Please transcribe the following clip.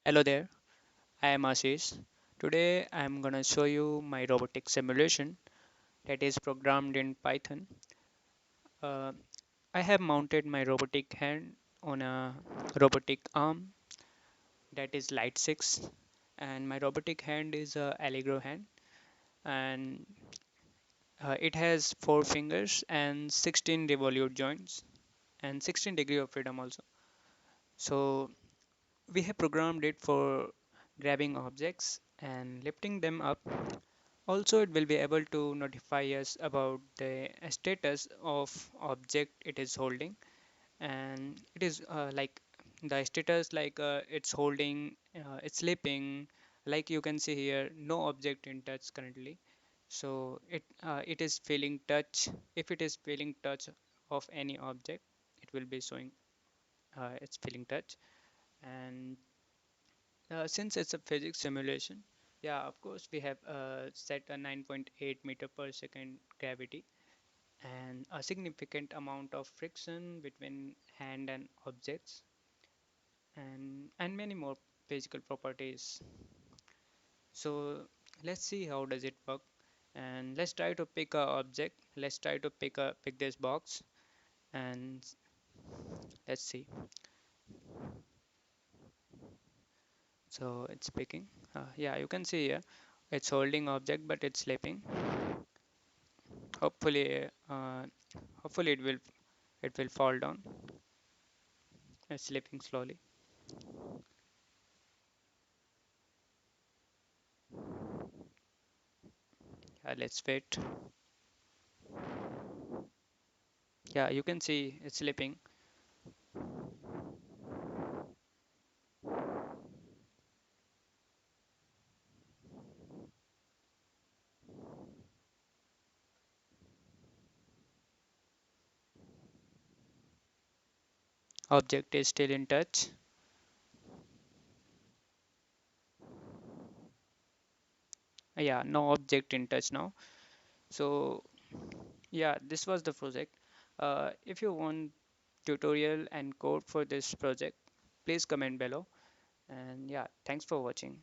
Hello there, I am Ashish. Today I am gonna show you my robotic simulation that is programmed in Python. Uh, I have mounted my robotic hand on a robotic arm that is Light 6, and my robotic hand is a Allegro hand, and it has 4 fingers and 16 revolute joints and 16 degree of freedom also. So we have programmed it for grabbing objects and lifting them up. Also, it will be able to notify us about the status of object it is holding, and it is like the status like it's holding, it's sleeping. Like you can see here, no object in touch currently. So it is feeling touch. If it is feeling touch of any object, it will be showing it's feeling touch. And since it's a physics simulation, yeah, of course, we have set a 9.8 meter per second gravity and a significant amount of friction between hand and objects, and many more physical properties. So let's see how does it work, and let's try to pick a object. Let's try to pick this box, and let's see. So it's picking. Yeah, you can see here it's holding object, but it's sleeping. Hopefully, hopefully it will fall down. It's slipping slowly. Let's wait. Yeah, you can see it's slipping. Object is still in touch. Yeah, no object in touch now. So yeah, this was the project. If you want tutorial and code for this project, please comment below. And yeah, thanks for watching.